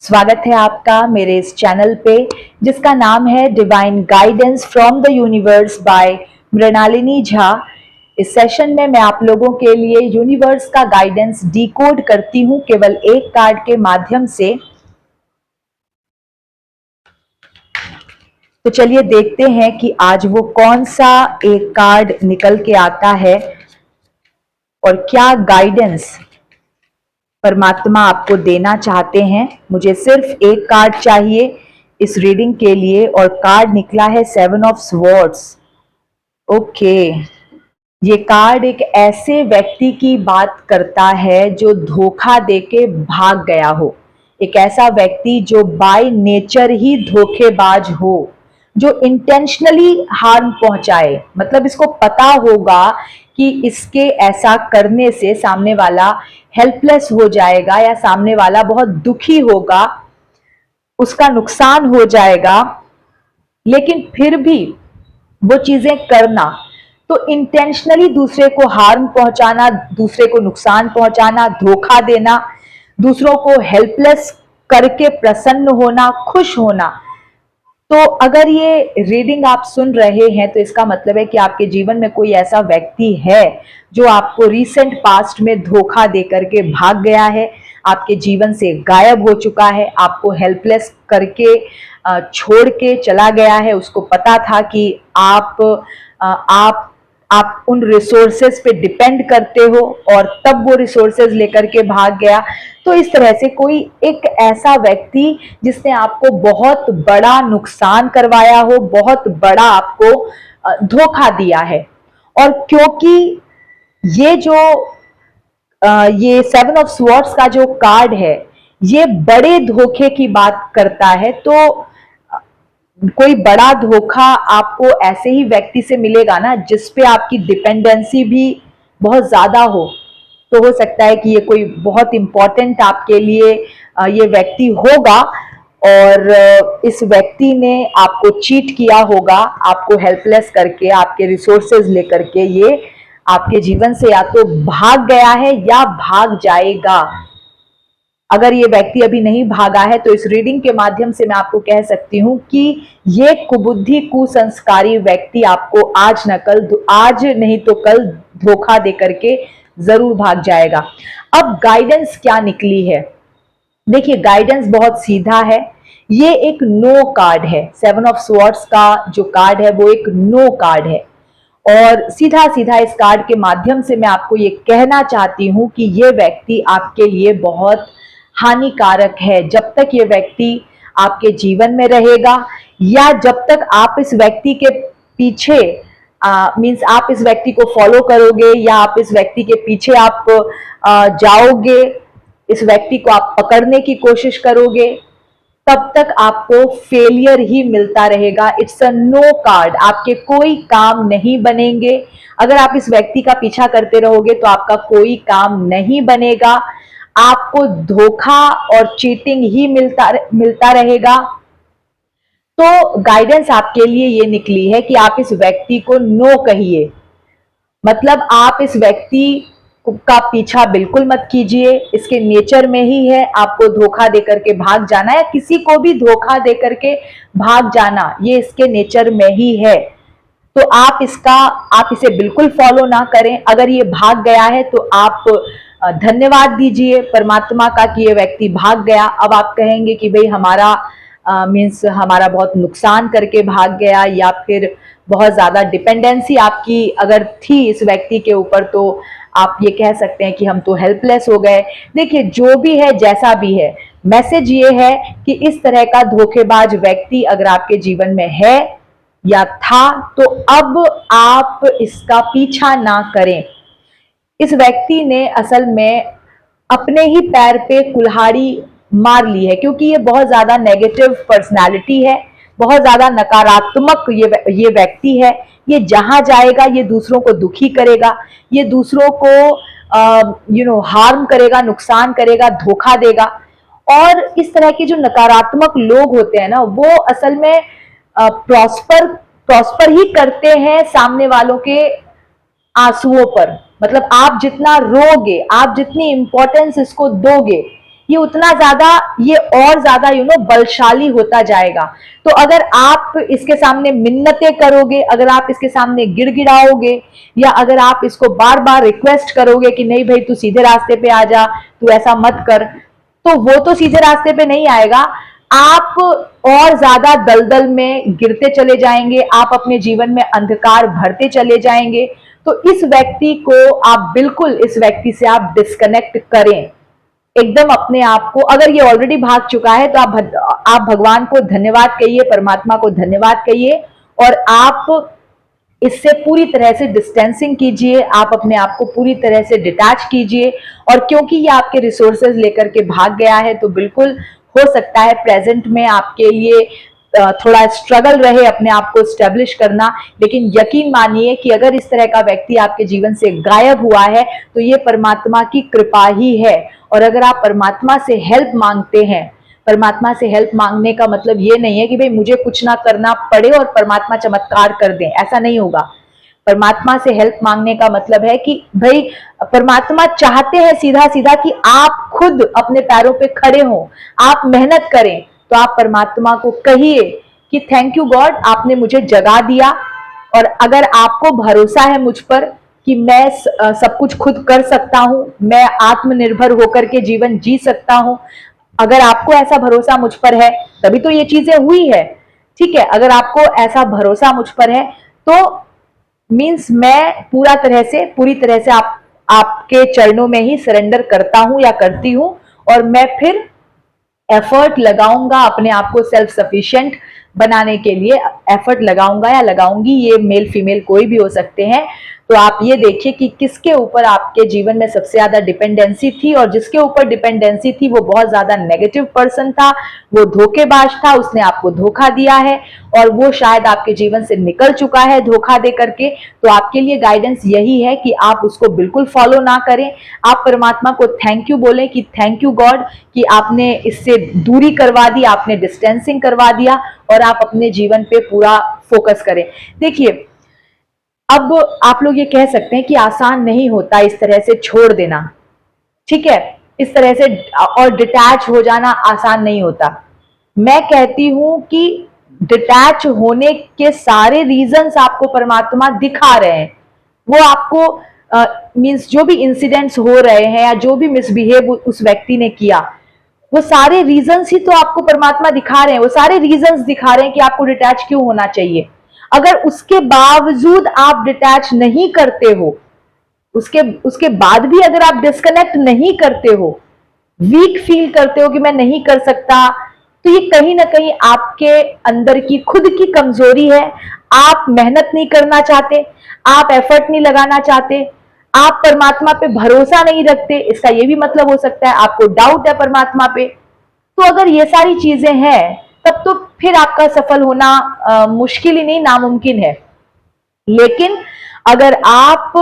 स्वागत है आपका मेरे इस चैनल पे जिसका नाम है divine guidance from the universe by Mrinalini Jha. इस सेशन में मैं आप लोगों के लिए यूनिवर्स का गाइडेंस डिकोड करती हूँ केवल एक कार्ड के माध्यम से। तो चलिए देखते हैं कि आज वो कौन सा एक कार्ड निकल के आता है और क्या गाइडेंस परमात्मा आपको देना चाहते हैं। मुझे सिर्फ एक कार्ड चाहिए इस रीडिंग के लिए और कार्ड निकला है 7 ऑफ स्वॉर्ड्स। ओके, ये कार्ड एक ऐसे व्यक्ति की बात करता है जो धोखा देके भाग गया हो, एक ऐसा व्यक्ति जो बाय नेचर ही धोखेबाज हो, जो इंटेंशनली हार्म पहुंचाए। मतलब इसको पता होगा कि इसके ऐसा करने से सामने वाला हेल्पलेस हो जाएगा या सामने वाला बहुत दुखी होगा, उसका नुकसान हो जाएगा, लेकिन फिर भी वो चीजें करना। तो इंटेंशनली दूसरे को हार्म पहुंचाना, दूसरे को नुकसान पहुंचाना, धोखा देना, दूसरों को हेल्पलेस करके प्रसन्न होना, खुश होना। तो अगर ये रीडिंग आप सुन रहे हैं तो इसका मतलब है कि आपके जीवन में कोई ऐसा व्यक्ति है जो आपको रिसेंट पास्ट में धोखा देकर के भाग गया है, आपके जीवन से गायब हो चुका है, आपको हेल्पलेस करके छोड़ के चला गया है। उसको पता था कि आप उन रिसोर्सेज पे डिपेंड करते हो और तब वो रिसोर्सेज लेकर के भाग गया। तो इस तरह से कोई एक ऐसा व्यक्ति जिसने आपको बहुत बड़ा नुकसान करवाया हो, बहुत बड़ा आपको धोखा दिया है। और क्योंकि ये जो ये 7 ऑफ स्वॉर्ड्स का जो कार्ड है ये बड़े धोखे की बात करता है, तो कोई बड़ा धोखा आपको ऐसे ही व्यक्ति से मिलेगा ना जिसपे आपकी डिपेंडेंसी भी बहुत ज्यादा हो। तो हो सकता है कि ये कोई बहुत इंपॉर्टेंट आपके लिए ये व्यक्ति होगा और इस व्यक्ति ने आपको चीट किया होगा, आपको हेल्पलेस करके, आपके रिसोर्सेज लेकर के ये आपके जीवन से या तो भाग गया है या भाग जाएगा। अगर ये व्यक्ति अभी नहीं भागा है तो इस रीडिंग के माध्यम से मैं आपको कह सकती हूँ कि ये कुबुद्धि कुसंस्कारी व्यक्ति आपको आज नहीं तो कल धोखा देकर के जरूर भाग जाएगा। अब गाइडेंस क्या निकली है, देखिए गाइडेंस बहुत सीधा है। ये एक नो कार्ड है। 7 ऑफ स्वॉर्ड्स का जो कार्ड है वो एक नो कार्ड है और सीधा सीधा इस कार्ड के माध्यम से मैं आपको ये कहना चाहती हूं कि ये व्यक्ति आपके लिए बहुत हानिकारक है। जब तक ये व्यक्ति आपके जीवन में रहेगा या जब तक आप इस व्यक्ति के पीछे मीन्स आप इस व्यक्ति को फॉलो करोगे या आप इस व्यक्ति के पीछे आप जाओगे, इस व्यक्ति को आप पकड़ने की कोशिश करोगे, तब तक आपको फेलियर ही मिलता रहेगा। It's a no card. आपके कोई काम नहीं बनेंगे। अगर आप इस व्यक्ति का पीछा करते रहोगे तो आपका कोई काम नहीं बनेगा, आपको धोखा और चीटिंग ही मिलता रहेगा। तो गाइडेंस आपके लिए ये निकली है कि आप इस व्यक्ति को नो कहिए। मतलब आप इस व्यक्ति का पीछा बिल्कुल मत कीजिए, इसके नेचर में ही है आपको धोखा देकर के भाग जाना या किसी को भी धोखा देकर के भाग जाना, ये इसके नेचर में ही है। तो आप इसे बिल्कुल फॉलो ना करें। अगर ये भाग गया है तो आप धन्यवाद दीजिए परमात्मा का कि ये व्यक्ति भाग गया। अब आप कहेंगे कि भाई हमारा मीन्स हमारा बहुत नुकसान करके भाग गया या फिर बहुत ज्यादा डिपेंडेंसी आपकी अगर थी इस व्यक्ति के ऊपर तो आप ये कह सकते हैं कि हम तो हेल्पलेस हो गए। देखिए जो भी है जैसा भी है, मैसेज ये है कि इस तरह का धोखेबाज व्यक्ति अगर आपके जीवन में है या था तो अब आप इसका पीछा ना करें। इस व्यक्ति ने असल में अपने ही पैर पे कुल्हाड़ी मार ली है क्योंकि ये बहुत ज्यादा नेगेटिव पर्सनालिटी है, बहुत ज्यादा नकारात्मक ये व्यक्ति है। ये जहां जाएगा ये दूसरों को दुखी करेगा, ये दूसरों को हार्म करेगा, नुकसान करेगा, धोखा देगा। और इस तरह के जो नकारात्मक लोग होते हैं ना वो असल में प्रॉस्पर ही करते हैं सामने वालों के आंसुओं पर। मतलब आप जितना रोगे, आप जितनी इंपॉर्टेंस इसको दोगे, ये उतना ज्यादा, ये और ज्यादा बलशाली होता जाएगा। तो अगर आप इसके सामने मिन्नतें करोगे, अगर आप इसके सामने गिड़गिड़ाओगे, या अगर आप इसको बार बार रिक्वेस्ट करोगे कि नहीं भाई तू सीधे रास्ते पे आ जा, तू ऐसा मत कर, तो वो तो सीधे रास्ते पे नहीं आएगा। आप और ज्यादा दलदल में गिरते चले जाएंगे, आप अपने जीवन में अंधकार भरते चले जाएंगे। तो इस व्यक्ति को आप बिल्कुल, इस व्यक्ति से आप डिस्कनेक्ट करें एकदम अपने आप को। अगर ये ऑलरेडी भाग चुका है तो आप भगवान को धन्यवाद कहिए, परमात्मा को धन्यवाद कहिए, और आप इससे पूरी तरह से डिस्टेंसिंग कीजिए, आप अपने आप को पूरी तरह से डिटैच कीजिए। और क्योंकि ये आपके रिसोर्सेज लेकर के भाग गया है, तो बिल्कुल हो सकता है प्रेजेंट में आपके लिए थोड़ा स्ट्रगल रहे अपने आप को स्टेब्लिश करना, लेकिन यकीन मानिए कि अगर इस तरह का व्यक्ति आपके जीवन से गायब हुआ है तो ये परमात्मा की कृपा ही है। और अगर आप परमात्मा से हेल्प मांगते हैं, परमात्मा से हेल्प मांगने का मतलब ये नहीं है कि भाई मुझे कुछ ना करना पड़े और परमात्मा चमत्कार कर दें, ऐसा नहीं होगा। परमात्मा से हेल्प मांगने का मतलब है कि भाई परमात्मा चाहते हैं सीधा सीधा कि आप खुद अपने पैरों पे खड़े हो, आप मेहनत करें। तो आप परमात्मा को कहिए कि थैंक यू गॉड, आपने मुझे जगा दिया, और अगर आपको भरोसा है मुझ पर कि मैं सब कुछ खुद कर सकता हूं, मैं आत्मनिर्भर होकर के जीवन जी सकता हूं, अगर आपको ऐसा भरोसा मुझ पर है तभी तो ये चीजें हुई है, ठीक है। अगर आपको ऐसा भरोसा मुझ पर है तो मीन्स मैं पूरी तरह से आपके चरणों में ही सरेंडर करता हूं या करती हूं, और मैं फिर एफर्ट लगाऊंगा अपने आप को सेल्फ सफिशिएंट बनाने के लिए, एफर्ट लगाऊंगा या लगाऊंगी, ये मेल फीमेल कोई भी हो सकते हैं। तो आप ये देखिए कि किसके ऊपर आपके जीवन में सबसे ज्यादा डिपेंडेंसी थी, और जिसके ऊपर डिपेंडेंसी थी वो बहुत ज्यादा नेगेटिव पर्सन था, वो धोखेबाज था, उसने आपको धोखा दिया है, और वो शायद आपके जीवन से निकल चुका है धोखा दे करके। तो आपके लिए गाइडेंस यही है कि आप उसको बिल्कुल फॉलो ना करें, आप परमात्मा को थैंक यू बोलें कि थैंक यू गॉड कि आपने इससे दूरी करवा दी, आपने डिस्टेंसिंग करवा दिया, और आप अपने जीवन पे पूरा फोकस करें। देखिए, अब आप लोग ये कह सकते हैं कि आसान नहीं होता इस तरह से छोड़ देना, ठीक है, इस तरह से और डिटैच हो जाना आसान नहीं होता। मैं कहती हूं कि डिटैच होने के सारे रीजंस आपको परमात्मा दिखा रहे हैं। वो आपको मींस जो भी इंसिडेंट्स हो रहे हैं या जो भी मिसबिहेव उस व्यक्ति ने किया, वो सारे रीजंस ही तो आपको परमात्मा दिखा रहे हैं, वो सारे रीजंस दिखा रहे हैं कि आपको डिटैच क्यों होना चाहिए। अगर उसके बावजूद आप डिटैच नहीं करते हो, उसके बाद भी अगर आप डिस्कनेक्ट नहीं करते हो, वीक फील करते हो कि मैं नहीं कर सकता, तो ये कहीं ना कहीं आपके अंदर की खुद की कमजोरी है। आप मेहनत नहीं करना चाहते, आप एफर्ट नहीं लगाना चाहते, आप परमात्मा पे भरोसा नहीं रखते, इसका ये भी मतलब हो सकता है आपको डाउट है परमात्मा पे। तो अगर ये सारी चीजें हैं तब तो फिर आपका सफल होना मुश्किल ही नहीं, नामुमकिन है। लेकिन अगर आप,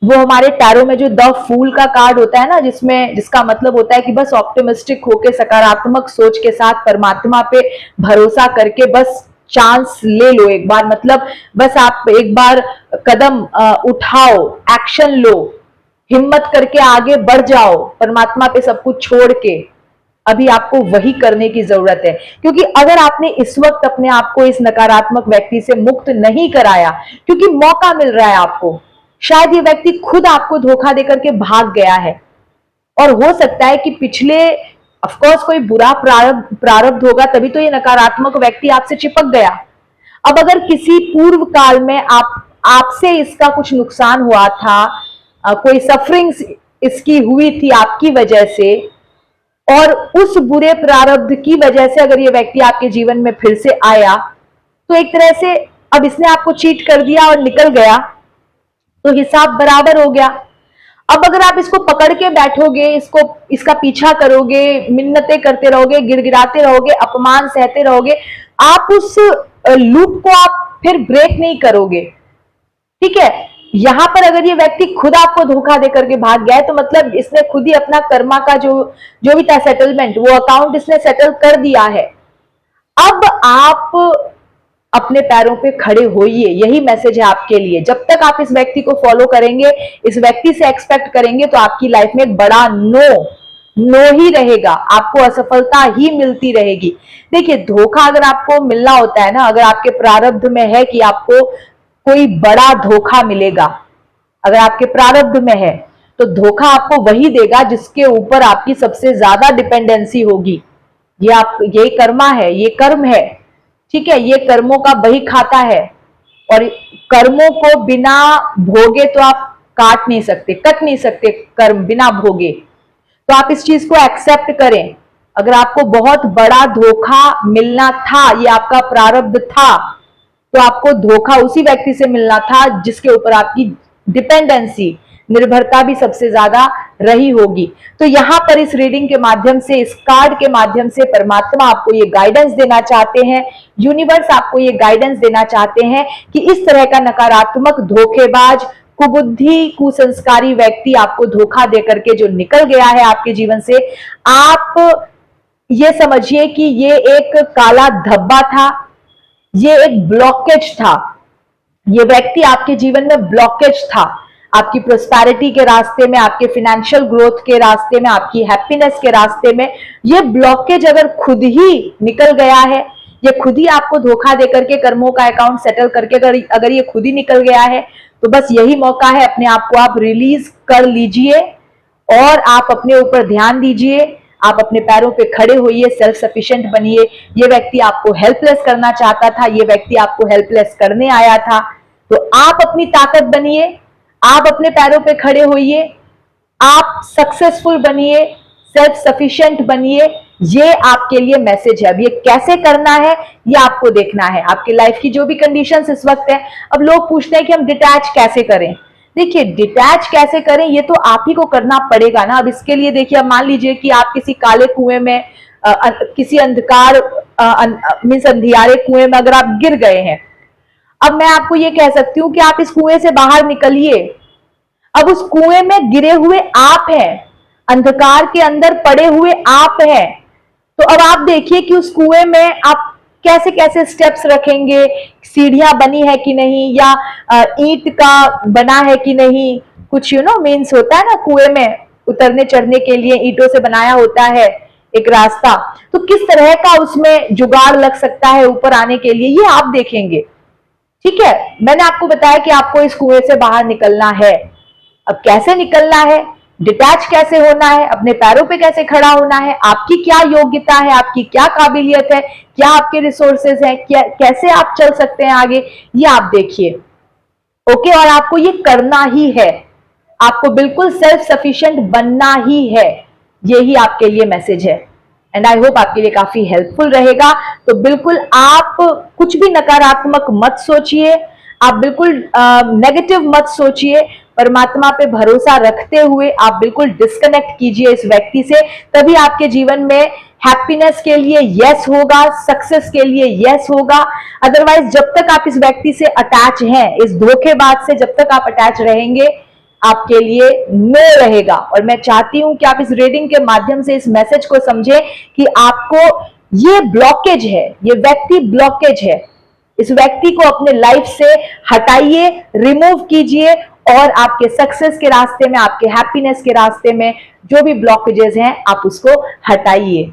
वो हमारे टैरो में जो द फूल का कार्ड होता है ना, जिसका मतलब होता है कि बस ऑप्टिमिस्टिक होके, सकारात्मक सोच के साथ परमात्मा पे भरोसा करके बस चांस ले लो एक बार, मतलब बस आप एक बार कदम उठाओ, एक्शन लो, हिम्मत करके आगे बढ़ जाओ, परमात्मा पे सब कुछ छोड़ के। अभी आपको वही करने की जरूरत है, क्योंकि अगर आपने इस वक्त अपने आप को इस नकारात्मक व्यक्ति से मुक्त नहीं कराया, क्योंकि मौका मिल रहा है आपको, शायद ये व्यक्ति खुद आपको धोखा देकर के भाग गया है, और हो सकता है कि पिछले ऑफकोर्स कोई बुरा प्रारब्ध होगा तभी तो ये नकारात्मक व्यक्ति आपसे चिपक गया। अब अगर किसी पूर्व काल में आपसे इसका कुछ नुकसान हुआ था, कोई सफरिंग्स इसकी हुई थी आपकी वजह से, और उस बुरे प्रारब्ध की वजह से अगर ये व्यक्ति आपके जीवन में फिर से आया, तो एक तरह से अब इसने आपको चीट कर दिया और निकल गया, तो हिसाब बराबर हो गया। अब अगर आप इसको पकड़ के बैठोगे, इसका पीछा करोगे, मिन्नतें करते रहोगे, गिड़गिड़ाते रहोगे, अपमान सहते रहोगे, आप उस लूप को आप फिर ब्रेक नहीं करोगे, ठीक है। यहां पर अगर ये व्यक्ति खुद आपको धोखा देकर के भाग गया है, तो मतलब इसने खुद ही अपना कर्मा का जो भी था सेटलमेंट, वो अकाउंट इसने सेटल कर दिया है। अब आप अपने पैरों पे खड़े होइए, यही मैसेज है आपके लिए। जब तक आप इस व्यक्ति को फॉलो करेंगे, इस व्यक्ति से एक्सपेक्ट करेंगे, तो आपकी लाइफ में एक बड़ा नो नो ही रहेगा, आपको असफलता ही मिलती रहेगी। देखिए, धोखा अगर आपको मिलना होता है ना, अगर आपके प्रारब्ध में है कि आपको कोई बड़ा धोखा मिलेगा, अगर आपके प्रारब्ध में है, तो धोखा आपको वही देगा जिसके ऊपर आपकी सबसे ज्यादा डिपेंडेंसी होगी। ये कर्मा है, ये कर्म है, ठीक है, ये कर्मों का बही खाता है, और कर्मों को बिना भोगे तो आप काट नहीं सकते, कट नहीं सकते कर्म बिना भोगे। तो आप इस चीज को एक्सेप्ट करें। अगर आपको बहुत बड़ा धोखा मिलना था, ये आपका प्रारब्ध था, तो आपको धोखा उसी व्यक्ति से मिलना था जिसके ऊपर आपकी डिपेंडेंसी, निर्भरता भी सबसे ज्यादा रही होगी। तो यहां पर इस रीडिंग के माध्यम से, इस कार्ड के माध्यम से परमात्मा आपको ये गाइडेंस देना चाहते हैं, यूनिवर्स आपको ये गाइडेंस देना चाहते हैं कि इस तरह का नकारात्मक, धोखेबाज, कुबुद्धि, कुसंस्कारी व्यक्ति आपको धोखा देकर के जो निकल गया है आपके जीवन से, आप ये समझिए कि ये एक काला धब्बा था, ये एक ब्लॉकेज था, ये व्यक्ति आपके जीवन में ब्लॉकेज था, आपकी प्रोस्पेरिटी के रास्ते में, आपके फाइनेंशियल ग्रोथ के रास्ते में, आपकी हैप्पीनेस के रास्ते में। ये ब्लॉकेज अगर खुद ही निकल गया है, ये खुद ही आपको धोखा देकर के, कर्मों का अकाउंट सेटल करके अगर ये खुद ही निकल गया है, तो बस यही मौका है, अपने आप को आप रिलीज कर लीजिए और आप अपने ऊपर ध्यान दीजिए, आप अपने पैरों पे खड़े होइए, सेल्फ सफिशिएंट बनिए। ये व्यक्ति आपको हेल्पलेस करना चाहता था, ये व्यक्ति आपको हेल्पलेस करने आया था, तो आप अपनी ताकत बनिए, आप अपने पैरों पे खड़े होइए, आप सक्सेसफुल बनिए, सेल्फ सफिशिएंट बनिए। ये आपके लिए मैसेज है। अब ये कैसे करना है, ये आपको देखना है, आपकी लाइफ की जो भी कंडीशंस इस वक्त है। अब लोग पूछते हैं कि हम डिटैच कैसे करें। देखिए, डिटैच कैसे करें ये तो आप ही को करना पड़ेगा ना। अब इसके लिए देखिए, अब मान लीजिए कि आप किसी काले कुएं में, किसी अंधकार मीन्स अंधियारे कुएं में अगर आप गिर गए हैं, अब मैं आपको ये कह सकती हूं कि आप इस कुएं से बाहर निकलिए। अब उस कुएं में गिरे हुए आप हैं, अंधकार के अंदर पड़े हुए आप हैं। तो अब आप देखिए कि उस कुएं में आप कैसे कैसे स्टेप्स रखेंगे, सीढ़ियां बनी है कि नहीं, या ईंट का बना है कि नहीं, कुछ मीन्स होता है ना, कुएं में उतरने चढ़ने के लिए ईंटों से बनाया होता है एक रास्ता, तो किस तरह का उसमें जुगाड़ लग सकता है ऊपर आने के लिए, ये आप देखेंगे। ठीक है, मैंने आपको बताया कि आपको इस कुएं से बाहर निकलना है। अब कैसे निकलना है, डिटैच कैसे होना है, अपने पैरों पे कैसे खड़ा होना है, आपकी क्या योग्यता है, आपकी क्या काबिलियत है, क्या आपके रिसोर्सेज हैं, कैसे आप चल सकते हैं आगे, ये आप देखिए। ओके, और आपको ये करना ही है, आपको बिल्कुल सेल्फ सफिशिएंट बनना ही है। यही आपके लिए मैसेज है, एंड आई होप आपके लिए काफी हेल्पफुल रहेगा। तो बिल्कुल आप कुछ भी नकारात्मक मत सोचिए, आप बिल्कुल नेगेटिव मत सोचिए, परमात्मा पे भरोसा रखते हुए आप बिल्कुल डिस्कनेक्ट कीजिए इस व्यक्ति से। तभी आपके जीवन में हैप्पीनेस के लिए यस होगा, सक्सेस के लिए यस होगा। अदरवाइज जब तक आप इस व्यक्ति से अटैच हैं, इस धोखेबाज से जब तक आप अटैच रहेंगे, आपके लिए नो रहेगा। और मैं चाहती हूं कि आप इस रीडिंग के माध्यम से इस मैसेज को समझें कि आपको ये ब्लॉकेज है, ये व्यक्ति ब्लॉकेज है, इस व्यक्ति को अपने लाइफ से हटाइए, रिमूव कीजिए, और आपके सक्सेस के रास्ते में, आपके हैप्पीनेस के रास्ते में जो भी ब्लॉकेजेस हैं, आप उसको हटाइए।